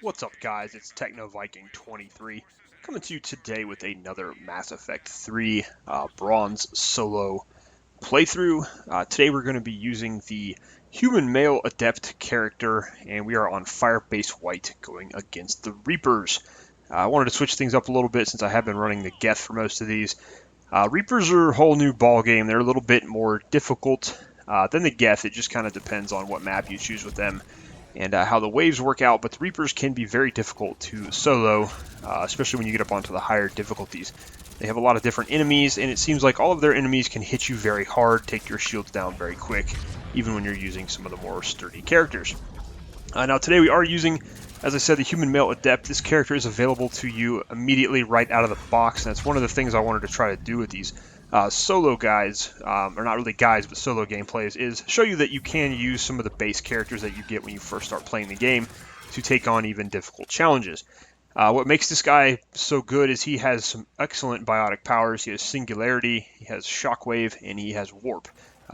What's up, guys? It's Techno Viking 23 coming to you today with another Mass Effect 3 Bronze solo playthrough. Today we're going to be using the Human Male Adept character, and we are on Firebase White going against the Reapers. I wanted to switch things up a little bit since I have been running the Geth for most of these. Reapers are a whole new ball game. They're a little bit more difficult than the Geth. It just kind of depends on what map you choose with them and how the waves work out, but the Reapers can be very difficult to solo, especially when you get up onto the higher difficulties. They have a lot of different enemies, and it seems like all of their enemies can hit you very hard, take your shields down very quick, even when you're using some of the more sturdy characters. Now today we are using, as I said, the Human Male Adept. This character is available to you immediately right out of the box, and that's one of the things I wanted to try to do with these solo guides, or not really guides, but solo gameplays, is show you that you can use some of the base characters that you get when you first start playing the game to take on even difficult challenges. What makes this guy so good is he has some excellent biotic powers. He has Singularity, he has Shockwave, and he has Warp.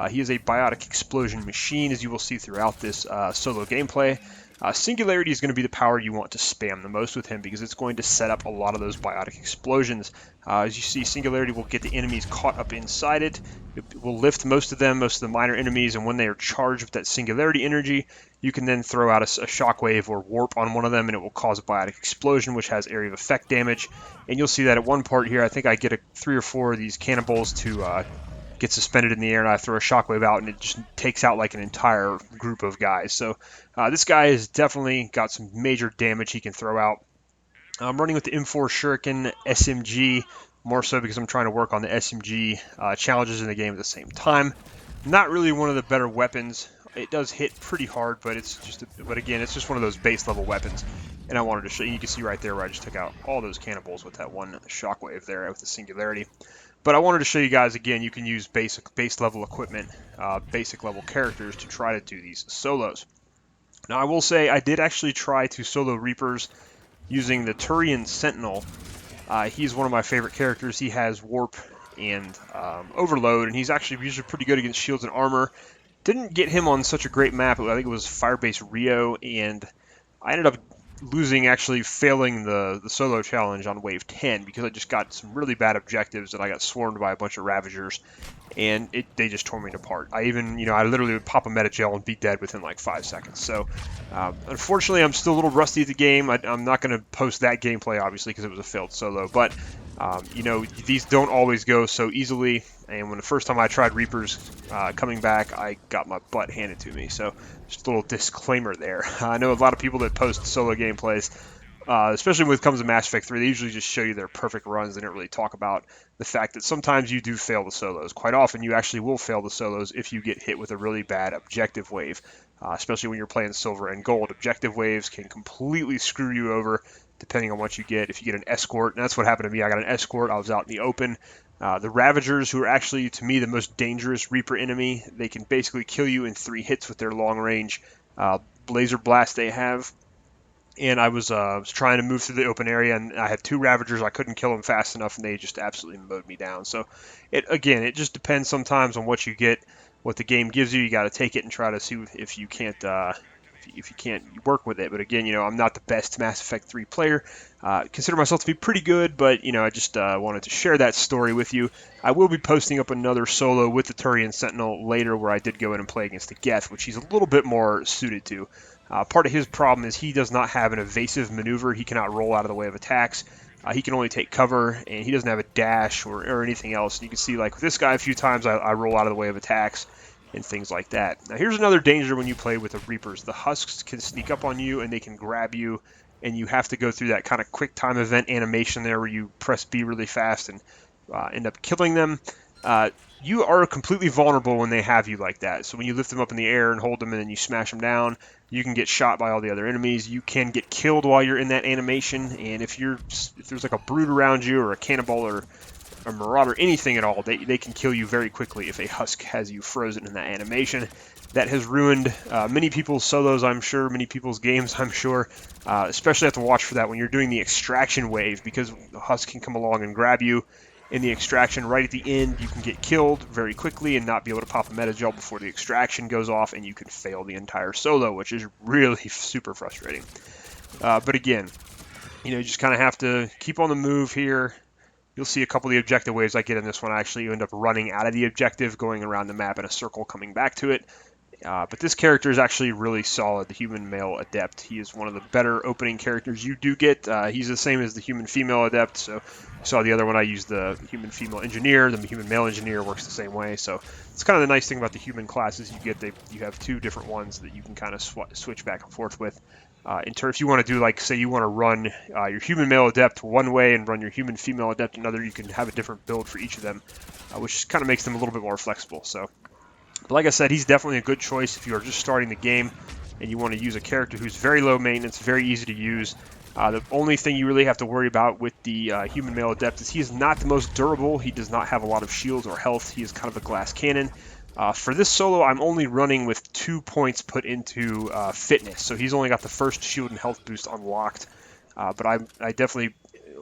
He is a biotic explosion machine, as you will see throughout this solo gameplay. Singularity is going to be the power you want to spam the most with him because it's going to set up a lot of those biotic explosions. As you see, Singularity will get the enemies caught up inside it. It will lift most of them, most of the minor enemies, and when they are charged with that Singularity energy, you can then throw out a Shockwave or Warp on one of them, and it will cause a biotic explosion, which has area of effect damage. And you'll see that at one part here, I think I get 3 or 4 of these cannonballs to get suspended in the air, and I throw a shockwave out, and it just takes out like an entire group of guys. So this guy has definitely got some major damage he can throw out. I'm running with the M4 Shuriken SMG, more so because I'm trying to work on the SMG challenges in the game at the same time. Not really one of the better weapons. It does hit pretty hard, but again, it's just one of those base level weapons. And I wanted to show you, you can see right there where I just took out all those cannonballs with that one shockwave there with the Singularity. But I wanted to show you guys, again, you can use base level equipment, basic level characters to try to do these solos. Now I will say I did actually try to solo Reapers using the Turian Sentinel. He's one of my favorite characters. He has Warp and Overload, and he's actually usually pretty good against shields and armor. Didn't get him on such a great map. I think it was Firebase Rio, and I ended up actually failing the solo challenge on wave 10 because I just got some really bad objectives and I got swarmed by a bunch of Ravagers, and they just tore me apart. I literally would pop a meta-gel and be dead within like 5 seconds. So unfortunately, I'm still a little rusty at the game. I'm not going to post that gameplay, obviously, because it was a failed solo, but these don't always go so easily, and when the first time I tried Reapers coming back, I got my butt handed to me. So just a little disclaimer there. I know a lot of people that post solo gameplays, especially when it comes to Mass Effect 3, they usually just show you their perfect runs. They don't really talk about the fact that sometimes you do fail the solos. Quite often, you actually will fail the solos if you get hit with a really bad objective wave, especially when you're playing Silver and Gold. Objective waves can completely screw you over depending on what you get. If you get an escort, and that's what happened to me. I got an escort. I was out in the open. The Ravagers, who are actually, to me, the most dangerous Reaper enemy, they can basically kill you in 3 hits with their long-range laser blast they have. And I was trying to move through the open area, and I had 2 Ravagers. I couldn't kill them fast enough, and they just absolutely mowed me down. So, it just depends sometimes on what you get, what the game gives you. You got to take it and try to see if you can't work with it. But again, I'm not the best Mass Effect 3 player. Consider myself to be pretty good, but I just wanted to share that story with you. I will be posting up another solo with the Turian Sentinel later, where I did go in and play against the Geth, which he's a little bit more suited to. Part of his problem is he does not have an evasive maneuver. He cannot roll out of the way of attacks. He can only take cover, and he doesn't have a dash or anything else. And you can see, like with this guy, a few times I roll out of the way of attacks and things like that. Now here's another danger when you play with the Reapers. The Husks can sneak up on you and they can grab you, and you have to go through that kind of quick time event animation there where you press B really fast and end up killing them. You are completely vulnerable when they have you like that. So when you lift them up in the air and hold them and then you smash them down, you can get shot by all the other enemies. You can get killed while you're in that animation, and if there's like a Brood around you or a Cannonball or a Marauder, anything at all, they can kill you very quickly if a Husk has you frozen in that animation. That has ruined many people's solos, I'm sure, many people's games, I'm sure. Especially have to watch for that when you're doing the extraction wave, because the Husk can come along and grab you in the extraction right at the end. You can get killed very quickly and not be able to pop a meta-gel before the extraction goes off, and you can fail the entire solo, which is really super frustrating. But again, you just kind of have to keep on the move here. You'll see a couple of the objective waves I get in this one. I actually end up running out of the objective, going around the map in a circle, coming back to it. But this character is actually really solid, the Human Male Adept. He is one of the better opening characters you do get. He's the same as the Human Female Adept. So you saw the other one I used, the Human Female Engineer. The Human Male Engineer works the same way. So it's kind of the nice thing about the human classes you get. You have two different ones that you can kind of switch back and forth with. In terms, if you want to do, like, say you want to run your Human Male Adept one way and run your Human Female Adept another, you can have a different build for each of them, which kind of makes them a little bit more flexible. So. But like I said, he's definitely a good choice if you are just starting the game and you want to use a character who's very low maintenance, very easy to use. The only thing you really have to worry about with the Human Male Adept is he is not the most durable. He does not have a lot of shields or health. He is kind of a glass cannon. For this solo, I'm only running with 2 points put into fitness, so he's only got the first shield and health boost unlocked. But I definitely,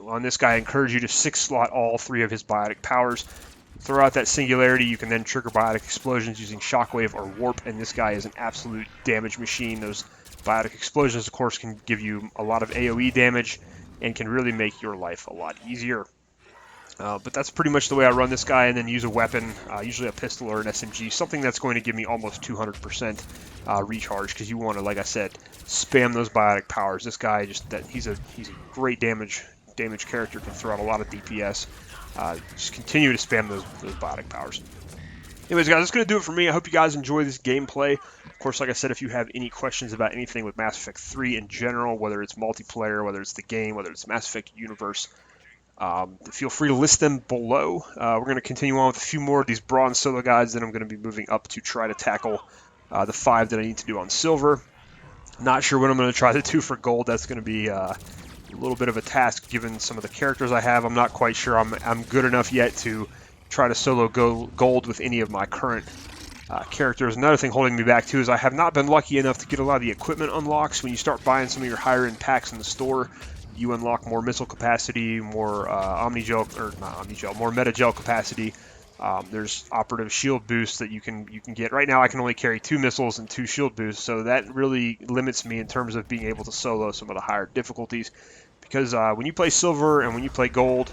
on this guy, encourage you to 6-slot all 3 of his biotic powers. Throw out that singularity, you can then trigger biotic explosions using shockwave or warp, and this guy is an absolute damage machine. Those biotic explosions, of course, can give you a lot of AoE damage and can really make your life a lot easier. But that's pretty much the way I run this guy, and then use a weapon, usually a pistol or an SMG, something that's going to give me almost 200% recharge, because you want to, like I said, spam those biotic powers. This guy, he's a great damage character, can throw out a lot of DPS. Just continue to spam those biotic powers. Anyways, guys, that's going to do it for me. I hope you guys enjoy this gameplay. Of course, like I said, if you have any questions about anything with Mass Effect 3 in general, whether it's multiplayer, whether it's the game, whether it's Mass Effect universe, feel free to list them below. We're going to continue on with a few more of these bronze solo guides, then I'm going to be moving up to try to tackle the 5 that I need to do on silver. Not sure what I'm going to try to do for gold. That's going to be a little bit of a task given some of the characters I have. I'm not quite sure I'm good enough yet to try to solo gold with any of my current characters. Another thing holding me back too is I have not been lucky enough to get a lot of the equipment unlocks. When you start buying some of your higher end packs in the store, you unlock more missile capacity, more more metagel capacity. There's operative shield boosts that you can get. Right now I can only carry 2 missiles and 2 shield boosts, so that really limits me in terms of being able to solo some of the higher difficulties, because when you play silver and when you play gold,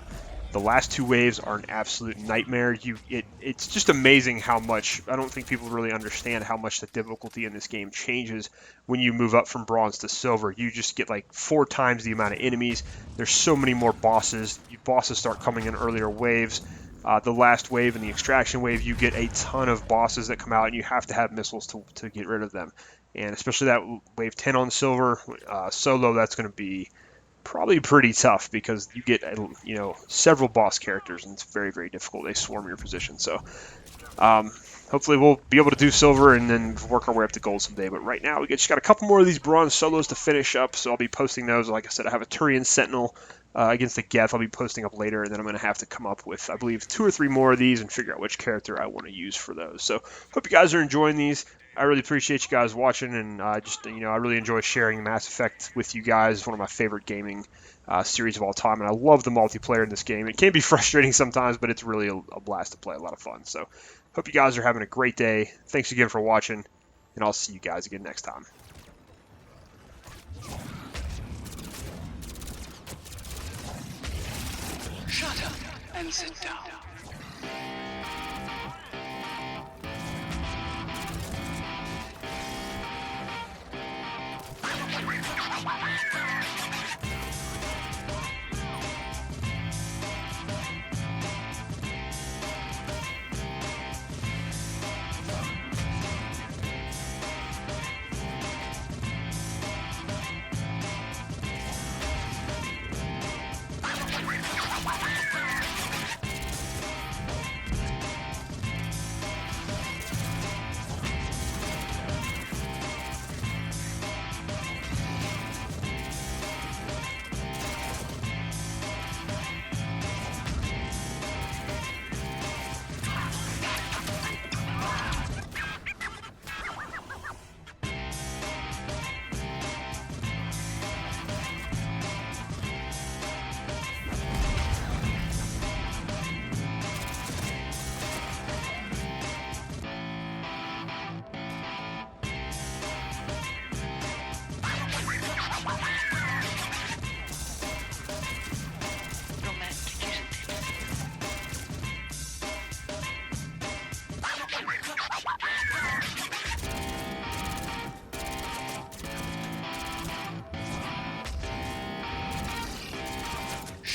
the last 2 waves are an absolute nightmare. It's just amazing how much, I don't think people really understand how much the difficulty in this game changes when you move up from bronze to silver. You just get like 4 times the amount of enemies. There's so many more bosses. Bosses start coming in earlier waves. The last wave and the extraction wave, you get a ton of bosses that come out, and you have to have missiles to get rid of them. And especially that wave 10 on silver solo, that's going to be probably pretty tough, because you get several boss characters, and it's very, very difficult. They swarm your position. So hopefully we'll be able to do silver and then work our way up to gold someday. But right now we just got a couple more of these bronze solos to finish up, so I'll be posting those. Like I said, I have a Turian Sentinel against the Geth I'll be posting up later, and then I'm going to have to come up with, I believe, 2 or 3 more of these and figure out which character I want to use for those. So hope you guys are enjoying these. I really appreciate you guys watching, and I really enjoy sharing Mass Effect with you guys. It's one of my favorite gaming series of all time, and I love the multiplayer in this game. It can be frustrating sometimes, but it's really a blast to play, a lot of fun. So hope you guys are having a great day. Thanks again for watching, and I'll see you guys again next time. Shut up and sit down.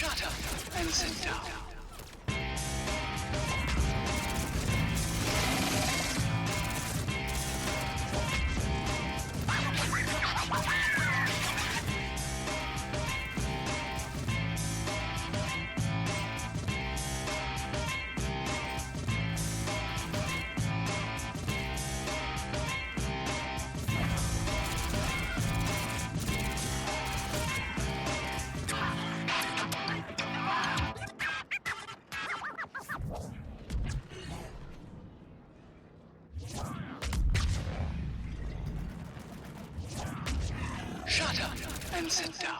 Shut up and sit down. Shut up and sit down.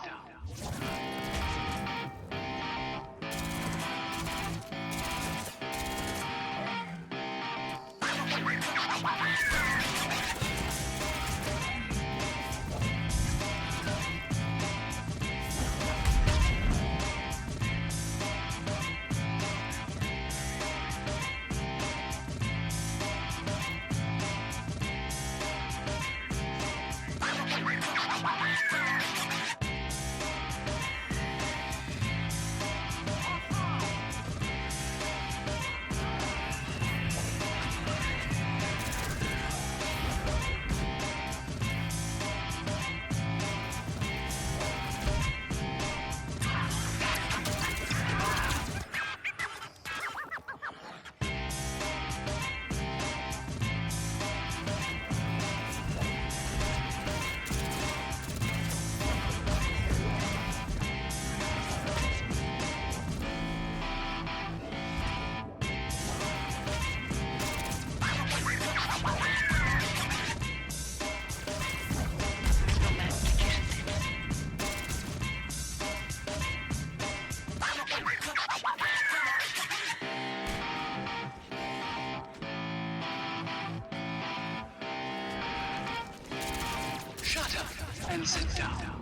Shut up and sit down.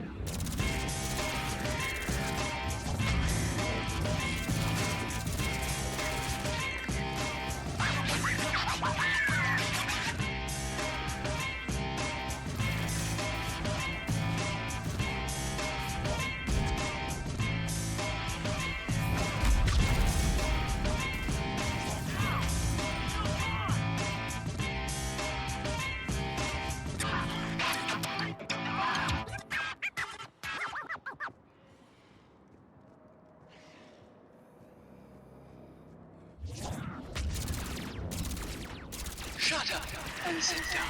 Shut up and sit down.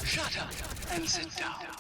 Shut up and sit down.